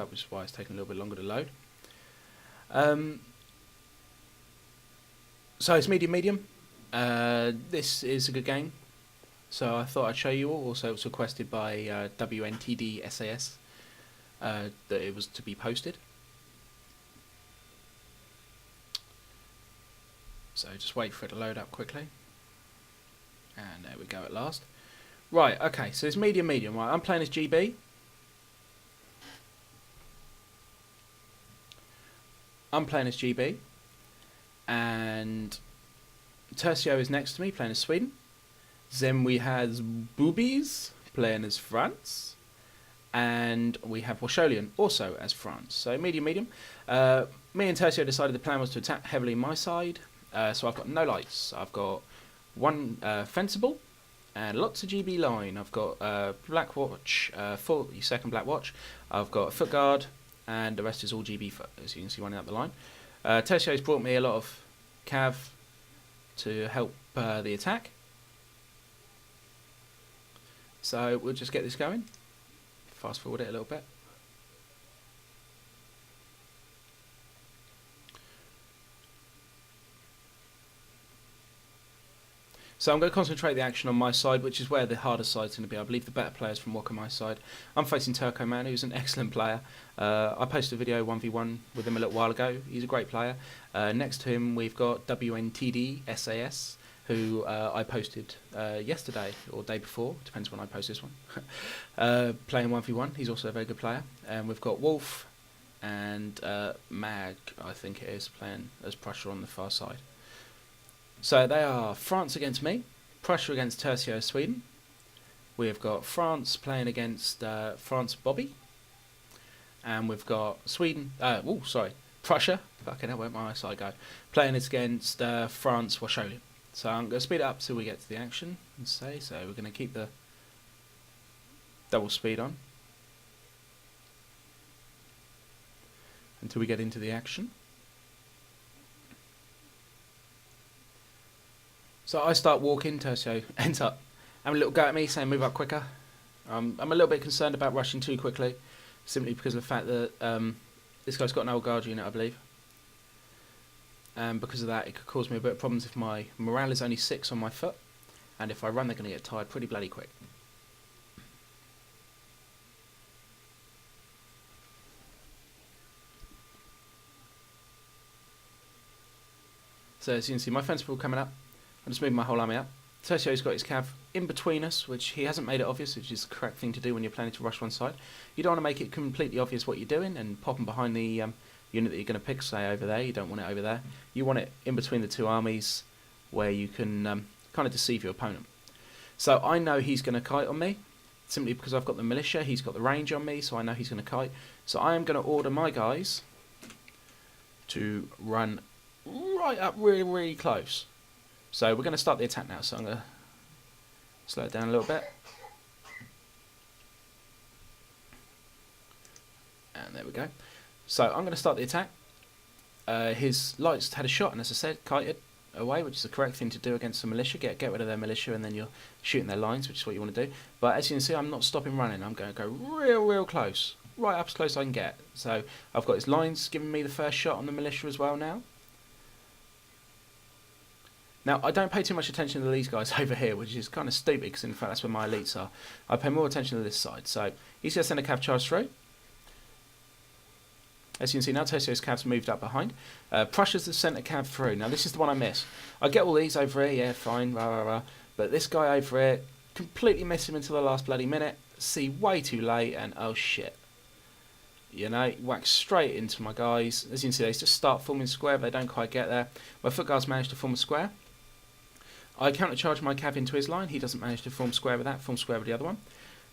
which is why it's taking a little bit longer to load. So it's medium. This is a good game, so I thought I'd show you all. Also, it was requested by WNTD SAS that it was to be posted. So just wait for it to load up quickly. And there we go at last. Right, okay, so it's medium. Right, I'm playing as GB. And Tercio is next to me, playing as Sweden. Then we have Boobies, playing as France. And we have Washolian, also as France. So medium. Me and Tercio decided the plan was to attack heavily my side. So I've got no lights. I've got one fensible and lots of GB line. I've got Black Watch, 40-second Black Watch. I've got a foot guard, and the rest is all GB foot, as you can see running up the line. Tercio's brought me a lot of cav to help the attack. So we'll just get this going. Fast forward it a little bit. So I'm going to concentrate the action on my side, which is where the harder side's going to be. I believe the better players from WOC on my side. I'm facing Turco Man, who's an excellent player. I posted a video 1v1 with him a little while ago. He's a great player. Next to him, we've got WNTD SAS, who I posted yesterday or day before. Depends when I post this one. Playing 1v1. He's also a very good player. And we've got Wolf and Mag, I think it is, playing as Prussia on the far side. So they are France against me, Prussia against Tercio Sweden. We have got France playing against France Bobby. And we've got Prussia, fucking hell, where my eyesight go, playing against France Washolian. So I'm going to speed it up till we get to the action, so we're going to keep the double speed on until we get into the action. So I start walking, Tercio ends up having a little go at me, saying move up quicker. I'm a little bit concerned about rushing too quickly, simply because of the fact that this guy's got an old guard unit, I believe. And because of that, it could cause me a bit of problems if my morale is only 6 on my foot. And if I run, they're going to get tired pretty bloody quick. So as you can see, my fence ball coming up. I'm just moving my whole army up. Tercio's got his cav in between us, which he hasn't made it obvious, which is the correct thing to do when you're planning to rush one side. You don't want to make it completely obvious what you're doing and pop them behind the unit that you're going to pick, say over there. You don't want it over there. You want it in between the two armies where you can kind of deceive your opponent. So I know he's going to kite on me, simply because I've got the militia. He's got the range on me, so I know he's going to kite. So I am going to order my guys to run right up really close. So we're going to start the attack now, so I'm going to slow it down a little bit. And there we go. So I'm going to start the attack. His lights had a shot, and as I said, kited away, which is the correct thing to do against the militia. Get rid of their militia, and then you're shooting their lines, which is what you want to do. But as you can see, I'm not stopping running. I'm going to go real close, right up as close as I can get. So I've got his lines giving me the first shot on the militia as well now. Now, I don't pay too much attention to these guys over here, which is kind of stupid, because in fact that's where my elites are. I pay more attention to this side. So he's going to send a cav charge through. As you can see now, Tercio's cav's moved up behind. Prussia's the centre cav through. Now, this is the one I miss. I get all these over here, yeah, fine, rah. But this guy over here, completely miss him until the last bloody minute. See, way too late, and oh shit. You know, whack straight into my guys. As you can see, they just start forming a square, but they don't quite get there. My foot guards managed to form a square. I countercharge my cav into his line. He doesn't manage to form square with that, form square with the other one.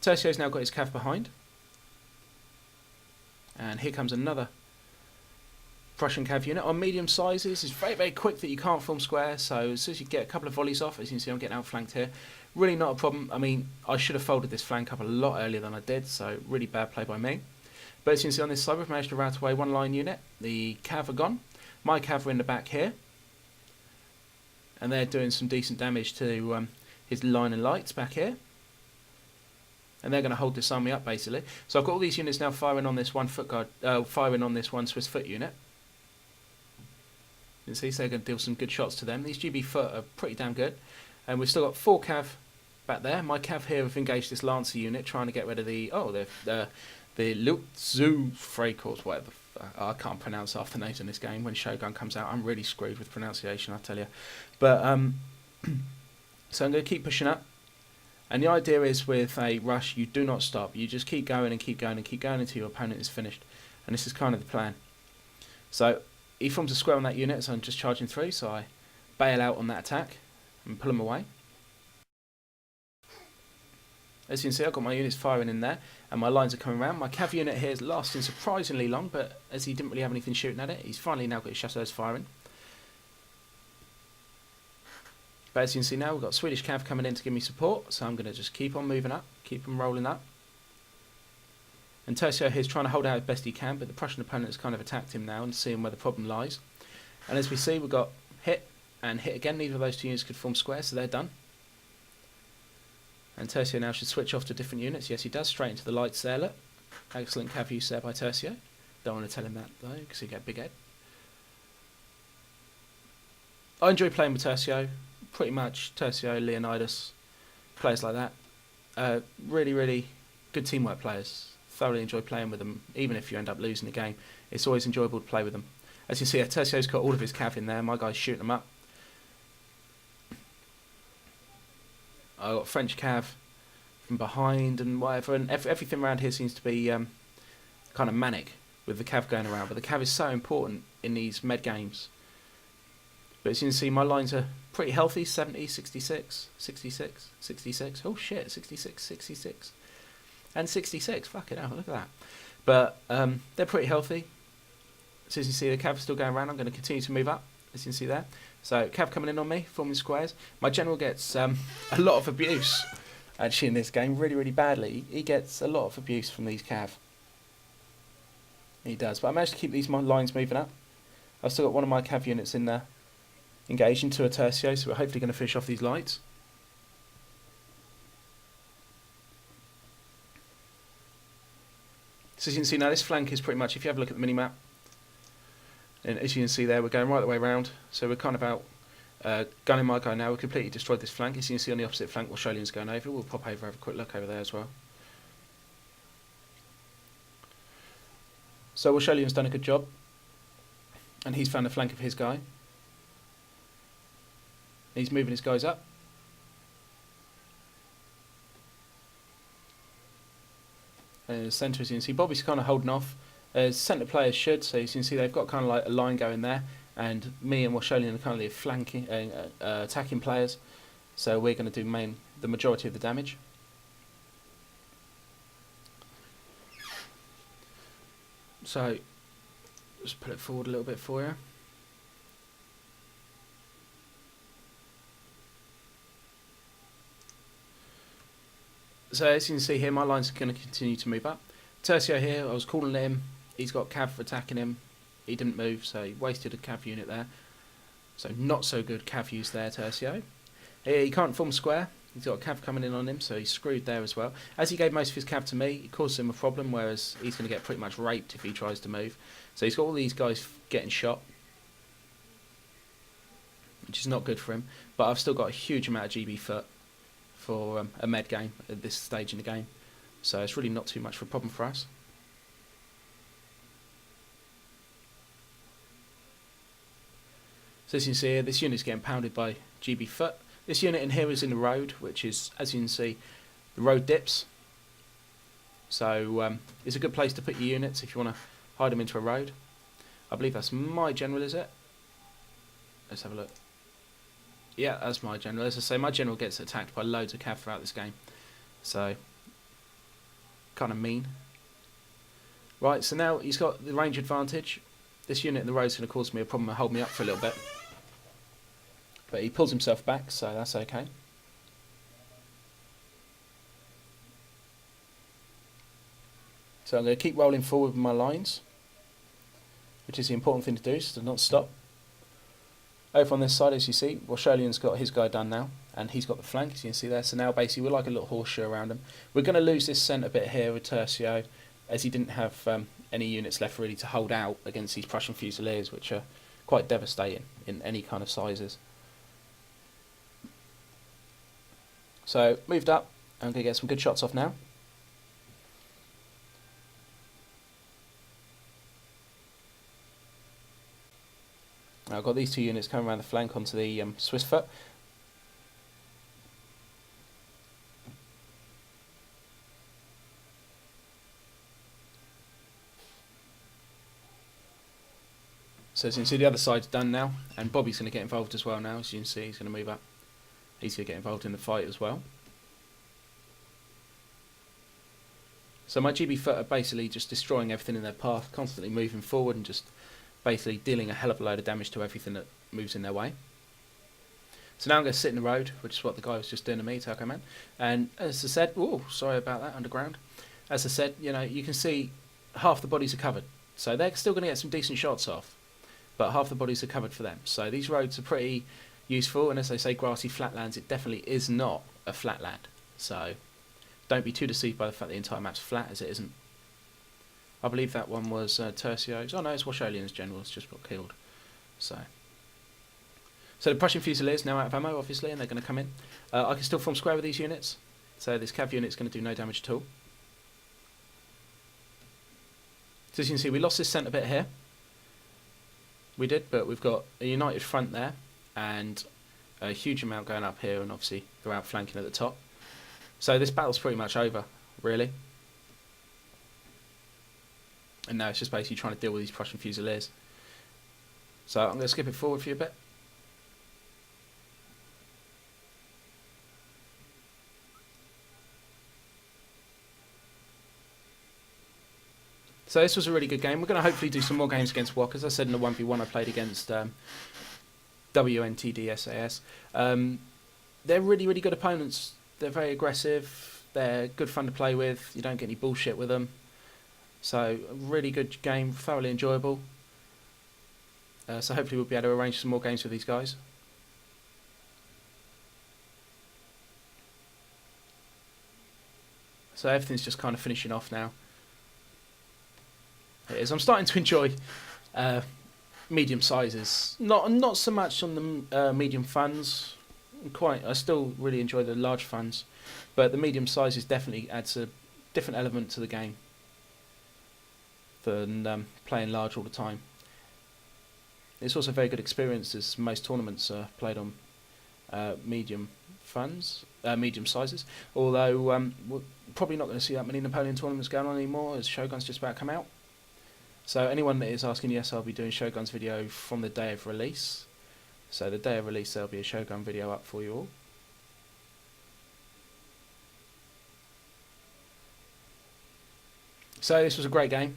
Tercio's now got his cav behind. And here comes another Prussian cav unit on medium sizes. It's very quick that you can't form square, so as soon as you get a couple of volleys off, as you can see I'm getting outflanked here. Really not a problem. I mean, I should have folded this flank up a lot earlier than I did, so really bad play by me. But as you can see on this side, we've managed to rout away one line unit. The cav are gone. My cav are in the back here. And they're doing some decent damage to his line of lights back here. and they're going to hold this army up basically. So I've got all these units now firing on this one foot guard, firing on this one Swiss foot unit. You can see, so they're going to deal some good shots to them. These GB foot are pretty damn good, and we've still got 4 cav back there. My cav here have engaged this lancer unit, trying to get rid of the Lutzu Freikorps, whatever. I can't pronounce half the names in this game. When Shogun comes out, I'm really screwed with pronunciation, I tell you. But so I'm going to keep pushing up. And the idea is, with a rush, you do not stop. You just keep going and keep going and keep going until your opponent is finished. And this is kind of the plan. So he forms a square on that unit, so I'm just charging through. So I bail out on that attack and pull him away. As you can see, I've got my units firing in there, and my lines are coming around. My cav unit here is lasting surprisingly long, but as he didn't really have anything shooting at it, he's finally now got his chateaus firing. But as you can see now, we've got Swedish cav coming in to give me support, so I'm going to just keep on moving up, keep on rolling up. And Tercio here is trying to hold out as best he can, but the Prussian opponent has kind of attacked him now and seeing where the problem lies. And as we see, we've got hit and hit again. Neither of those two units could form squares, so they're done. And Tercio now should switch off to different units. Yes, he does, straight into the lights there, look. Excellent cav use there by Tercio. Don't want to tell him that, though, because he'll get big head. I enjoy playing with Tercio. Pretty much Tercio, Leonidas, players like that. Really, really good teamwork players. Thoroughly enjoy playing with them, even if you end up losing the game. It's always enjoyable to play with them. As you see, Tercio's got all of his cav in there. My guy's shooting them up. I've got French cav from behind and whatever, and everything around here seems to be kind of manic with the cav going around. But the cav is so important in these med games. But as you can see, my lines are pretty healthy. 70, 66, 66, 66. Oh shit, 66, 66. And 66. Fucking hell, look at that. But they're pretty healthy. So as you see, the cav is still going around. I'm going to continue to move up, as you can see there. So cav coming in on me, forming squares. My general gets a lot of abuse, actually, in this game, really, really badly. He gets a lot of abuse from these cav. He does. But I managed to keep these lines moving up. I've still got one of my cav units in there, engaged into a tercio, so we're hopefully going to finish off these lights. So as you can see now, this flank is pretty much, if you have a look at the mini-map, and as you can see there, we're going right the way around, so we're kind of out gunning my guy now. We've completely destroyed this flank. As you can see on the opposite flank, Warsolian's going over. We'll pop over, have a quick look over there as well. So Warsolian's done a good job, and he's found the flank of his guy. He's moving his guys up. And in the centre, as you can see, Bobby's kind of holding off, as centre players should. So as you can see, they've got kind of like a line going there, and me and Warsolian are kind of the flanking, attacking players. So we're going to do the majority of the damage. So just put it forward a little bit for you. So as you can see here, my lines are going to continue to move up. Tercio here, I was calling him. He's got cav for attacking him. He didn't move, so he wasted a cav unit there. So not so good cav use there, Tercio. He can't form square. He's got a cav coming in on him, so he's screwed there as well. As he gave most of his cav to me, it caused him a problem, whereas he's going to get pretty much raped if he tries to move. So he's got all these guys getting shot, which is not good for him. But I've still got a huge amount of GB foot for a med game at this stage in the game. So it's really not too much of a problem for us. So as you can see here, this unit is getting pounded by GB foot. This unit in here is in the road, which is, as you can see, the road dips. So it's a good place to put your units if you want to hide them into a road. I believe that's my general, is it? Let's have a look. Yeah, that's my general. As I say, my general gets attacked by loads of cav throughout this game. So, kind of mean. Right, so now he's got the range advantage. This unit in the road is going to cause me a problem and hold me up for a little bit. But he pulls himself back, so that's okay. So I'm going to keep rolling forward with my lines, which is the important thing to do, so to not stop. Over on this side, as you see, Warsolian's got his guy done now. and he's got the flank, as you can see there. So now basically we're like a little horseshoe around him. We're going to lose this centre bit here with Tercio, as he didn't have any units left really to hold out against these Prussian Fusiliers, which are quite devastating in any kind of sizes. So moved up, I'm going to get some good shots off now. I've got these two units coming around the flank onto the Swiss foot. So as you can see, the other side's done now, and Bobby's going to get involved as well now. As you can see, he's going to move up. He's going to get involved in the fight as well. So my GB foot are basically just destroying everything in their path, constantly moving forward and just basically dealing a hell of a load of damage to everything that moves in their way. So now I'm going to sit in the road, which is what the guy was just doing to me, Turco Man. And as I said, oh, sorry about that, underground. As I said, you know, you can see half the bodies are covered. So they're still going to get some decent shots off, but half the bodies are covered for them. So these roads are pretty useful, and as they say, grassy flatlands, it definitely is not a flatland. So don't be too deceived by the fact the entire map's flat, as it isn't. I believe that one was Tercio's. Oh no, it's Washolian's generals just got killed. So the Prussian Fusiliers now out of ammo, obviously, and they're going to come in. I can still form square with these units, so this cav unit's going to do no damage at all. So as you can see, we lost this centre bit here. We did, but we've got a united front there, and a huge amount going up here, and obviously they're outflanking at the top. So this battle's pretty much over, really. And now it's just basically trying to deal with these Prussian Fusiliers. So I'm going to skip it forward for you a bit. So this was a really good game. We're going to hopefully do some more games against WOC. As I said in the 1v1 I played against WNTD SAS. They're really, really good opponents. They're very aggressive. They're good fun to play with. You don't get any bullshit with them. So a really good game, thoroughly enjoyable. So hopefully we'll be able to arrange some more games with these guys. So everything's just kind of finishing off now. It is. I'm starting to enjoy medium sizes. Not so much on the medium funds. I still really enjoy the large funds, but the medium sizes definitely adds a different element to the game than playing large all the time. It's also a very good experience, as most tournaments are played on medium sizes. Although we're probably not going to see that many Napoleon tournaments going on anymore, as Shogun's just about to come out. So anyone that is asking, yes, I'll be doing Shogun's video from the day of release. So the day of release, there'll be a Shogun video up for you all. So this was a great game.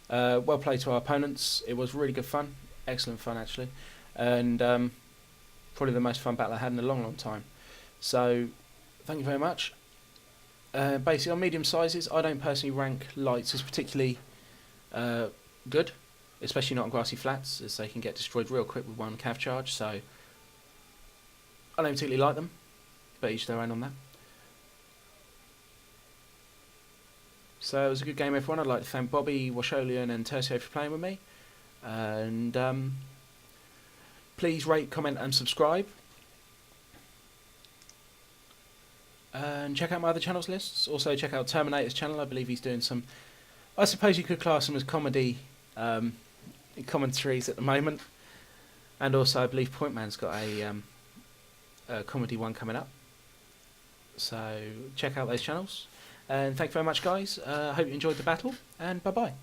Well played to our opponents. It was really good fun. Excellent fun, actually. And probably the most fun battle I had in a long, long time. So thank you very much. Basically, on medium sizes, I don't personally rank lights as particularly good, especially not on grassy flats, as they can get destroyed real quick with one cav charge. So I don't particularly like them, but each their own on that. So it was a good game, everyone. I'd like to thank Bobby, Washolian and Tercio for playing with me. And please rate, comment and subscribe. And check out my other channels lists. Also check out Terminator's channel. I believe he's doing some, I suppose you could class them as comedy commentaries at the moment. And also I believe Point Man's got a comedy one coming up. So check out those channels. And thank you very much, guys. I hope you enjoyed the battle, and bye-bye.